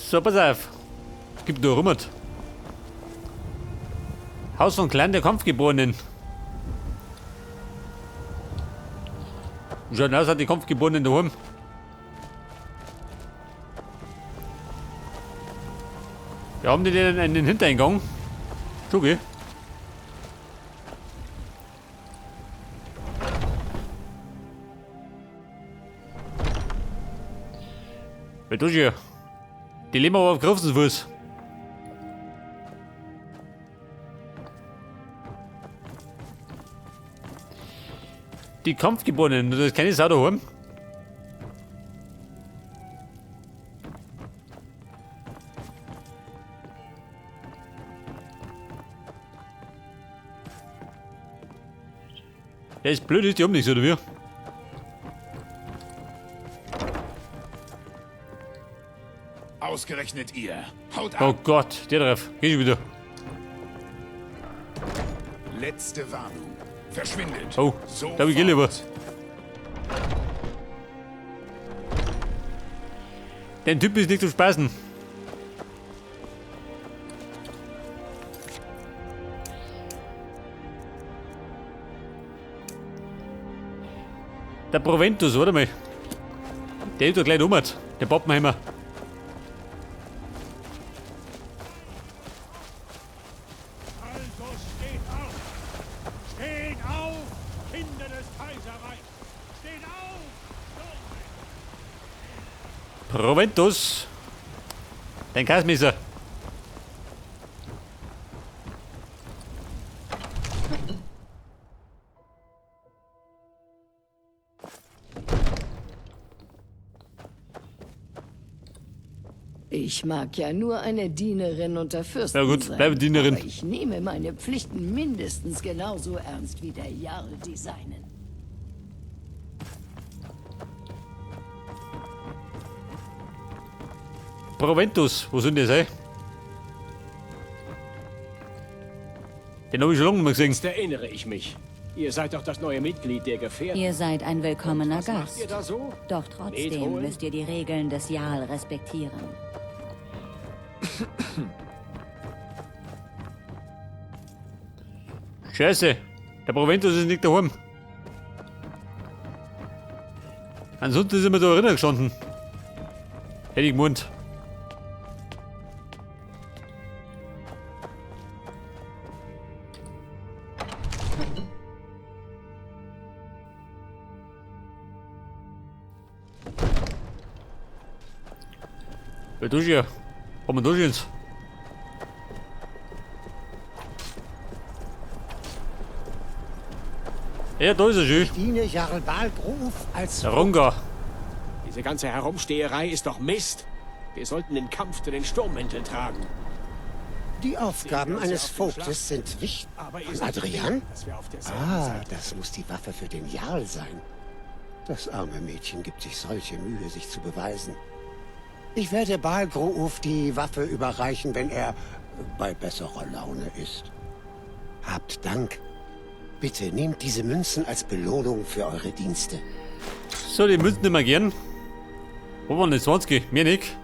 So, pass auf. Gib da rum. Haus von Clan der Kampfgeborenen. Schaut aus, hat die Kampfgeborenen daheim. Wir haben die denn in den Hintereingang. Schon, gell? Was tust du hier? Die leben aber auf Griffensfuß. Die Kampfgeborenen, das keine Sau daheim. Der ist blöd, ist die haben nichts, oder wie? Ausgerechnet ihr. Haut ab. Oh Gott, der drauf. Geh schon wieder. Letzte Warnung. Verschwindet. Oh, da hab ich lieber. Der Typ ist nicht zu spaßen. Der Proventus, warte mal. Der ist doch gleich um. Der Pappenheimer. Also steht auf! Steht auf, Kinder des Kaiserreichs! Steht auf! Proventus. Dein Kasmesser. Ich mag ja nur eine Dienerin unter Fürsten Ja gut, sein, bleibe Dienerin. aber ich nehme meine Pflichten mindestens genauso ernst wie der Jarl die seinen. Proventus, wo sind die sei? Den habe ich schon lange nicht mehr gesehen. Jetzt erinnere ich mich. Ihr seid doch das neue Mitglied der Gefährten. Ihr seid ein willkommener Was macht Gast. ihr da so? Doch Met trotzdem holen? müsst ihr die Regeln des Jarl respektieren. Scheiße, der Proventus ist nicht daheim. Ansonsten sind wir da drinnen gestanden. Hätte ich gemeint. Was tust du hier? Komm mal durch jetzt. Ja, da ist er schön. Diene Jarl Balgruf als Der Runga. Diese ganze Herumsteherei ist doch Mist. Wir sollten den Kampf zu den Sturmmänteln tragen. die Aufgaben eines Vogtes sind wichtig. Aber ihr Von seid Adrian? dass wir auf derselben Ah, Seite das muss die Waffe für den Jarl sein. Das arme Mädchen gibt sich solche Mühe, sich zu beweisen. Ich werde Balgruf die Waffe überreichen, wenn er bei besserer Laune ist. Habt Dank. Bitte nehmt diese Münzen als Belohnung für eure Dienste. So, die Münzen nicht mehr gern. Wo waren die 20? Mir nicht.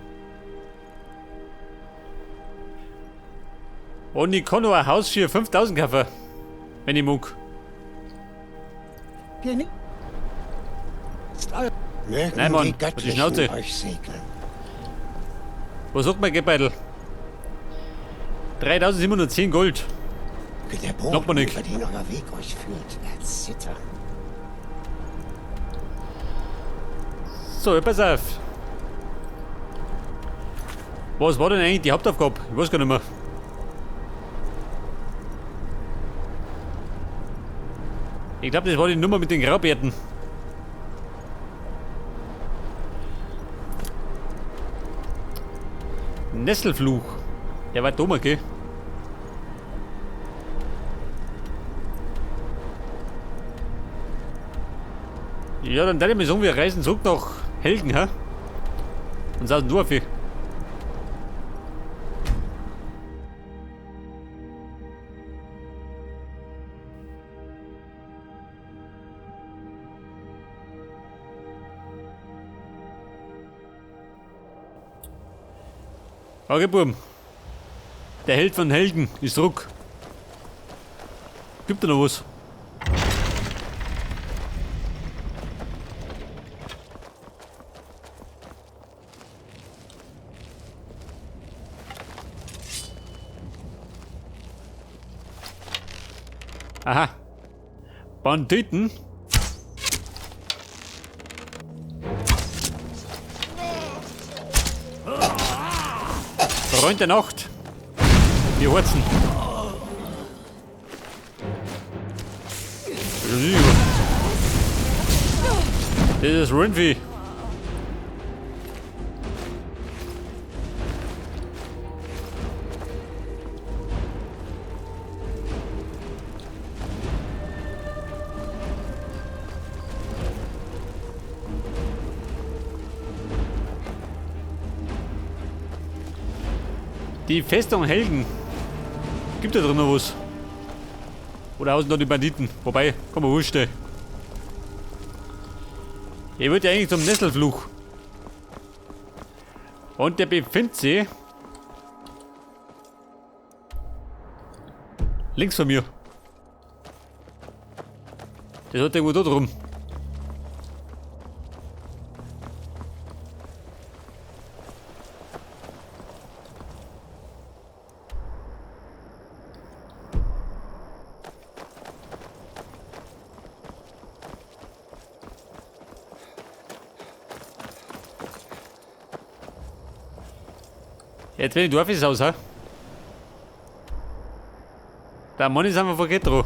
Und ich kann noch ein Haus für 5000 kaufen. Wenn ich mag. Mögen Nein, Mann, die halt die Göttlichen Schnauze. euch segnen. Was sagt mein Geldbeutel? 3710 Gold. Möge der Glaubt man Boden, nicht. über den euer Weg euch führt, erzittern. So, pass auf. Was war denn eigentlich die Hauptaufgabe? Ich weiß gar nicht mehr. Ich glaube, das war die Nummer mit den Graubärten. Nesselfluch. Der war dumm, okay? Ja, dann würde ich mal sagen, wir reisen zurück nach Helgen, hä? Und aus dem Dorf. Okay, Buben. Der Held von Helden ist zurück. Gibt da noch was? Aha. Banditen. Freund der Nacht. Die Horzen. Das ist Renvi. Die Festung Helden. Gibt da drin noch was? Oder außen noch die Banditen? Wobei, komm mal wurscht. Ich würde ja eigentlich zum Nesselfluch. Und der befindet sich links von mir. Der hat irgendwo da drum. Jetzt wenn ich Dorf ist aus, ha? Der Mann ist einfach verkehrt dran.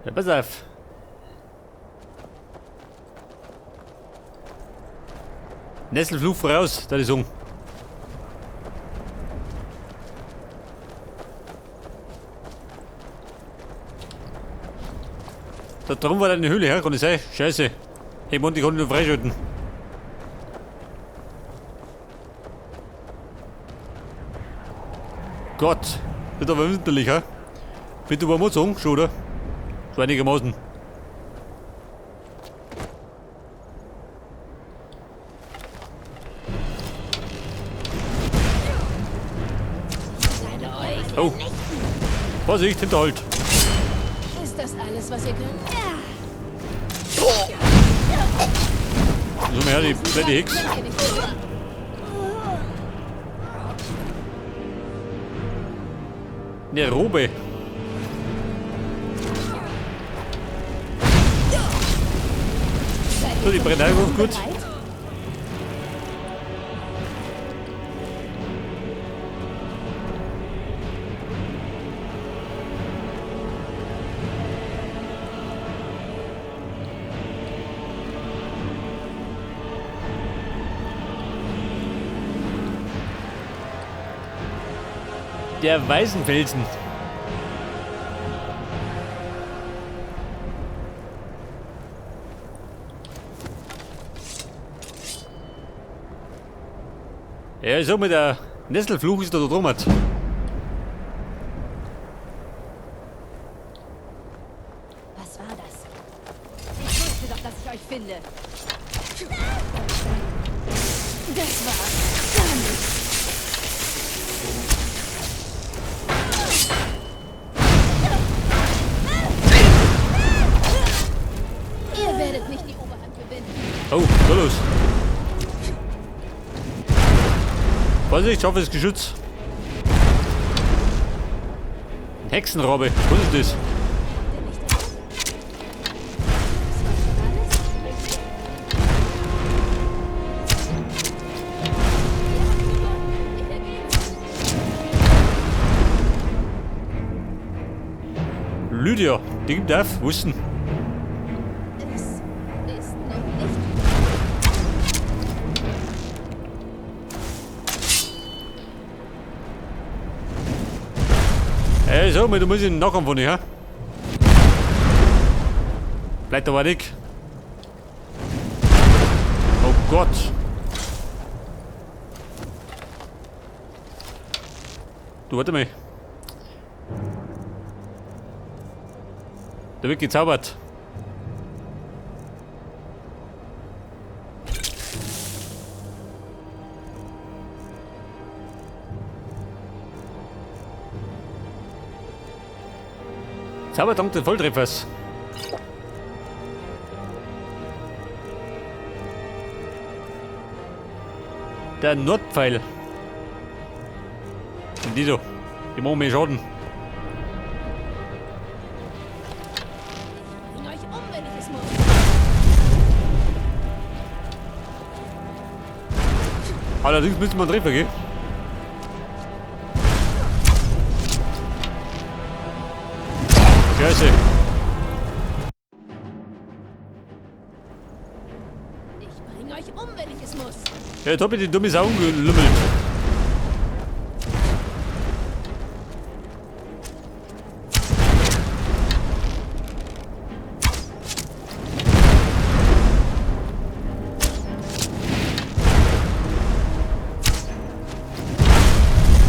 Ja, pass auf. Nesselfluch voraus, da ist um. Da drum war eine Höhle, ja? Kann ich sein? Scheiße. Hey Mann, die kann ich nur freischalten. Gott, das ist aber winterlich, ha? Bitte über Mutzung, schon, oder? So einigermaßen. Oh. Vorsicht, Hinterhalt. Ist das alles, was ihr könnt? So mal her, die blöde Hex. Eine Robe. So, die brennt einfach gut. Der Weißenfelsen. Ja, ich sag mal, der Nesselfluch ist da drum. Was war das? Ich wusste doch, dass ich euch finde. Das war gar nichts. Ihr werdet nicht die Oberhand gewinnen. Oh, so los. Vorsicht, ich hoffe, es ist Geschütz. Ein Hexenrobbe, was ist das? Lydia, die gibt auf, wussten. Es ist noch nicht. So, du musst ihn nachkommen von dir, ha? Bleib aber weg. Oh Gott. Du, warte mal. Da wird gezaubert. Zaubertrank des Volltreffers. Der Nordpfeil. Und die so. Die machen mehr Schaden. Bring euch um, wenn ich es muss. Allerdings müssen wir einen Treffer, gell? Scheiße. Ich bring euch um, wenn ich es muss. Ja, jetzt hab ich die dumme Sau gelümmelt.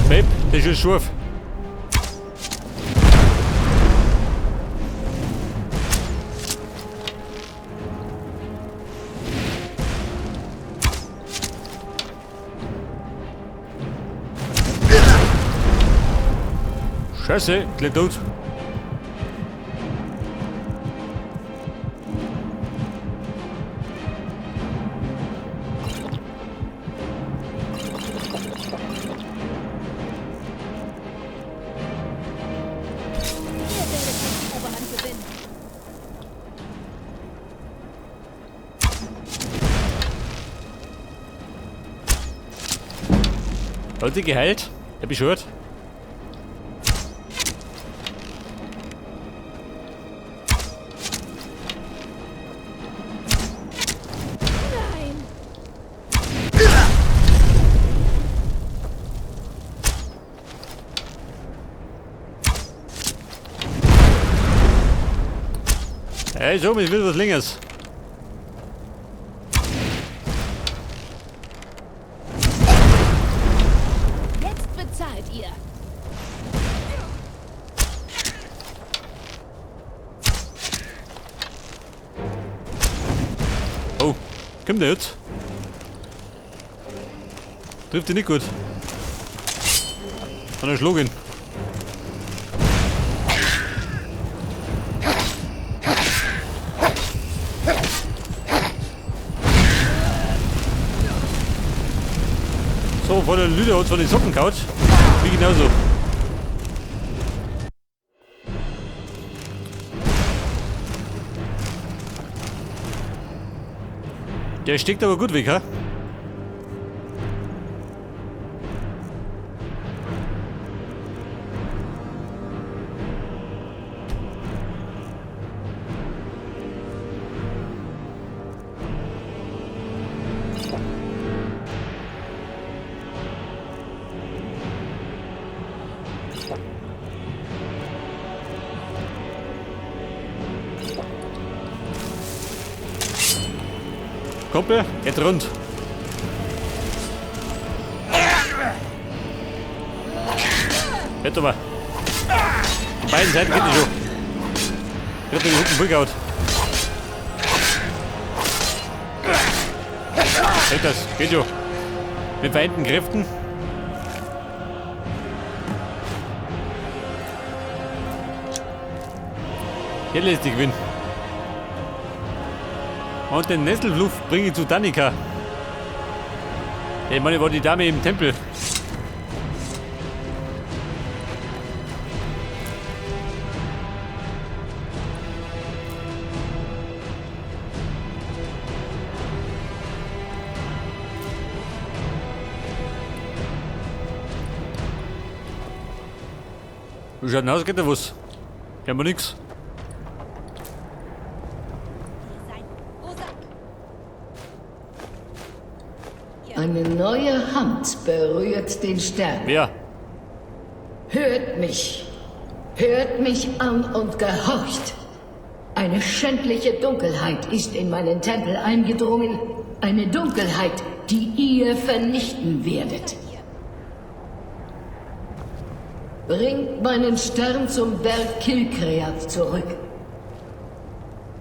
Babe, das ist scharf. Scheiße, gleich tot. Ihr werdet die Oberhand gewinnen. Hat sie geheilt? Hab ich gehört. Nein. Hey, so, ich will was Längeres. Jetzt bezahlt ihr. Oh, kommt der jetzt? Trifft ihn nicht gut. Kann er schlagen. So, vor der Lüde hat von den Socken gehauen. Wie genauso. Der steckt aber gut weg, ha? Kumpel, geht rund. Hätte mal. Von beiden Seiten geht nicht so. Ich hab den Rücken vollgehauen. Hält das, geht so. Mit vereinten Kräften. Hier lässt sich gewinnen. Und den Nesselfluff bringe ich zu Danica. Ich meine, war die Dame im Tempel. Wie schaut denn aus, geht da was? Haben wir nix. Eine neue Hand berührt den Stern. Wer? Hört mich. Hört mich an und gehorcht. Eine schändliche Dunkelheit ist in meinen Tempel eingedrungen. Eine Dunkelheit, die ihr vernichten werdet. Bringt meinen Stern zum Berg Kilkreath zurück.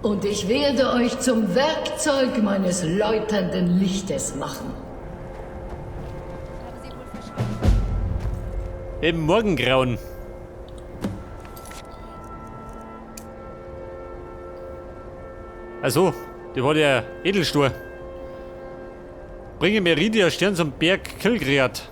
Und ich werde euch zum Werkzeug meines läuternden Lichtes machen. Im Morgengrauen. Also, die war der Edelstor. Bringe Meridia Stern zum Berg Kilkreath.